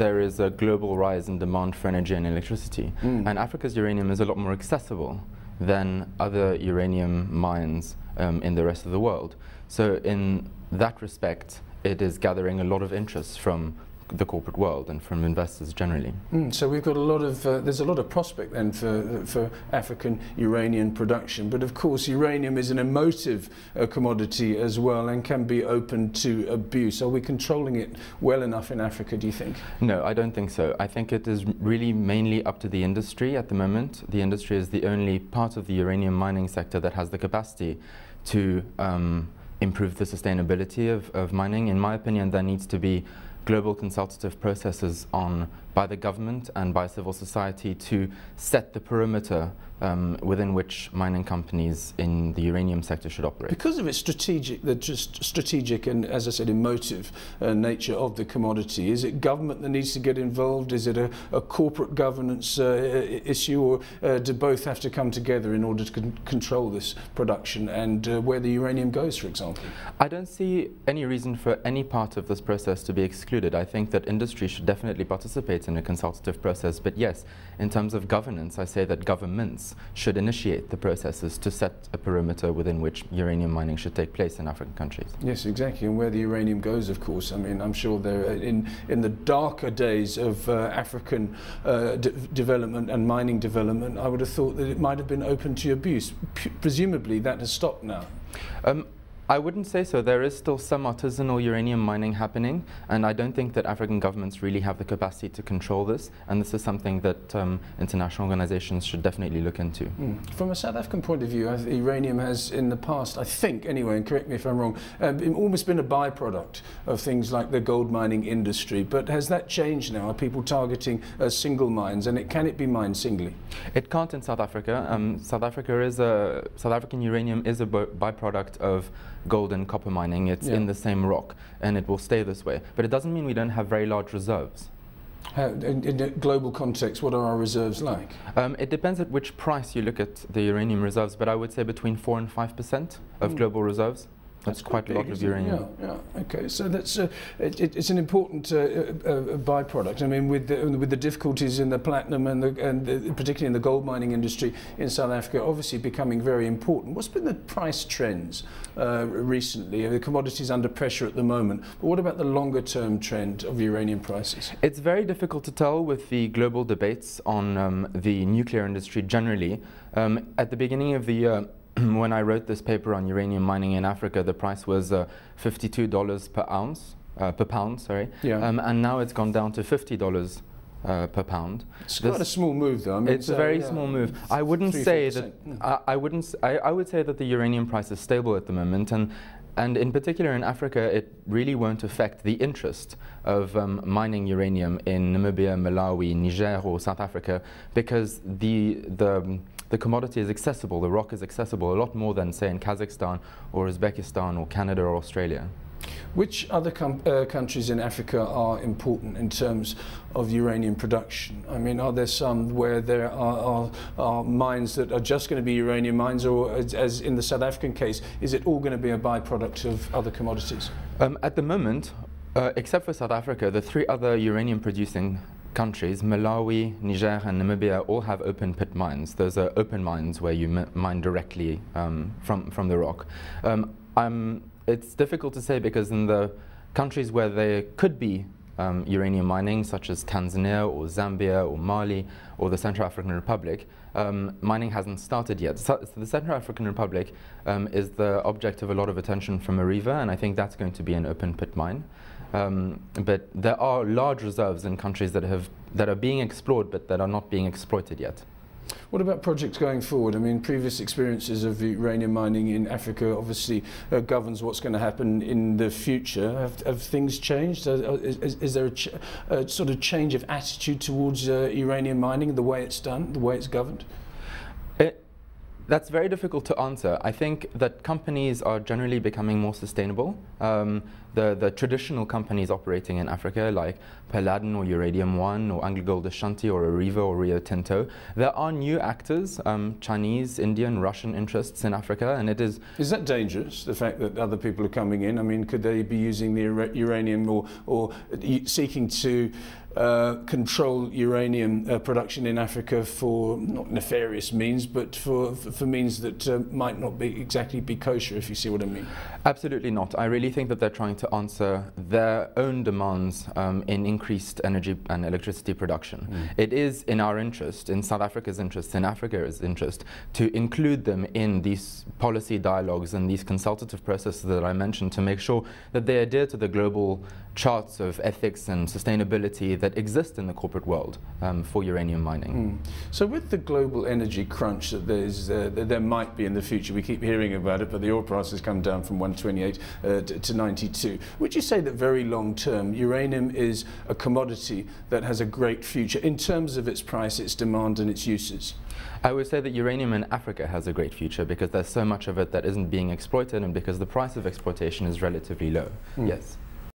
there is a global rise in demand for energy and electricity, and Africa's uranium is a lot more accessible than other uranium mines in the rest of the world. So in that respect, it is gathering a lot of interest from the corporate world and from investors generally. So we've got a lot of, there's a lot of prospect then for African uranium production, but of course uranium is an emotive commodity as well and can be open to abuse. Are we controlling it well enough in Africa, do you think? No, I don't think so. I think it is really mainly up to the industry at the moment. The industry is the only part of the uranium mining sector that has the capacity to improve the sustainability of mining. In my opinion, there needs to be global consultative processes on by the government and by civil society to set the perimeter within which mining companies in the uranium sector should operate. Because of its strategic and, as I said, emotive nature of the commodity, is it government that needs to get involved? Is it a corporate governance issue, or do both have to come together in order to control this production and where the uranium goes, for example? I don't see any reason for any part of this process to be excluded. I think that industry should definitely participate in a consultative process, but yes, in terms of governance, I say that governments should initiate the processes to set a perimeter within which uranium mining should take place in African countries. Yes, exactly, and where the uranium goes, of course. I mean, I'm sure there, in the darker days of African development and mining development, I would have thought that it might have been open to abuse. Presumably that has stopped now. I wouldn't say so. There is still some artisanal uranium mining happening, and I don't think that African governments really have the capacity to control this, and this is something that international organizations should definitely look into. From a South African point of view, uranium has in the past, I think anyway, and correct me if I'm wrong, almost been a byproduct of things like the gold mining industry, but has that changed now? Are people targeting single mines, and can it be mined singly? It can't in South Africa. South African uranium is a byproduct of gold and copper mining. It's in the same rock, and it will stay this way. But it doesn't mean we don't have very large reserves. In a global context, what are our reserves like? It depends at which price you look at the uranium reserves, but I would say between 4 and 5% of global reserves. That's quite a lot of uranium. Yeah, okay. So that's it's an important byproduct. I mean, with the difficulties in the platinum and particularly in the gold mining industry in South Africa, obviously becoming very important. What's been the price trends recently? The commodities under pressure at the moment. But what about the longer-term trend of uranium prices? It's very difficult to tell with the global debates on the nuclear industry generally. At the beginning of the year, when I wrote this paper on uranium mining in Africa, the price was $52 per pound, sorry. And now it's gone down to $50 per pound. It's quite a small move, though. I mean, it's a very small move. I wouldn't say that. I would say that the uranium price is stable at the moment, and in particular in Africa, it really won't affect the interest of mining uranium in Namibia, Malawi, Niger, or South Africa, because the commodity is accessible, the rock is accessible a lot more than, say, in Kazakhstan or Uzbekistan or Canada or Australia. Which other countries in Africa are important in terms of uranium production? I mean, are there some where there are mines that are just going to be uranium mines, or as in the South African case, is it all going to be a byproduct of other commodities? At the moment, except for South Africa, the 3 other uranium producing countries, Malawi, Niger and Namibia, all have open pit mines. Those are open mines where you mine directly from the rock. It's difficult to say because in the countries where there could be uranium mining, such as Tanzania or Zambia or Mali or the Central African Republic, mining hasn't started yet. So the Central African Republic is the object of a lot of attention from Areva, and I think that's going to be an open pit mine. But there are large reserves in countries that are being explored but that are not being exploited yet. What about projects going forward? I mean, previous experiences of uranium mining in Africa obviously governs what's going to happen in the future. Have things changed? Is there a sort of change of attitude towards uranium mining, the way it's done, the way it's governed? That's very difficult to answer. I think that companies are generally becoming more sustainable. The traditional companies operating in Africa, like Palladium or Uranium One or AngloGold Ashanti or Areva or Rio Tinto, there are new actors, Chinese, Indian, Russian interests in Africa, and it is... Is that dangerous, the fact that other people are coming in? I mean, could they be using the uranium or seeking to control uranium production in Africa for not nefarious means, but for means that might not exactly be kosher, if you see what I mean? Absolutely not. I really think that they're trying to answer their own demands in increased energy and electricity production. It is in our interest, in South Africa's interest, in Africa's interest, to include them in these policy dialogues and these consultative processes that I mentioned, to make sure that they adhere to the global charts of ethics and sustainability that exist in the corporate world for uranium mining. So with the global energy crunch that there might be in the future, we keep hearing about it, but the oil price has come down from 128 to 92. Would you say that very long term, uranium is a commodity that has a great future in terms of its price, its demand and its uses? I would say that uranium in Africa has a great future because there's so much of it that isn't being exploited and because the price of exploitation is relatively low. Yes.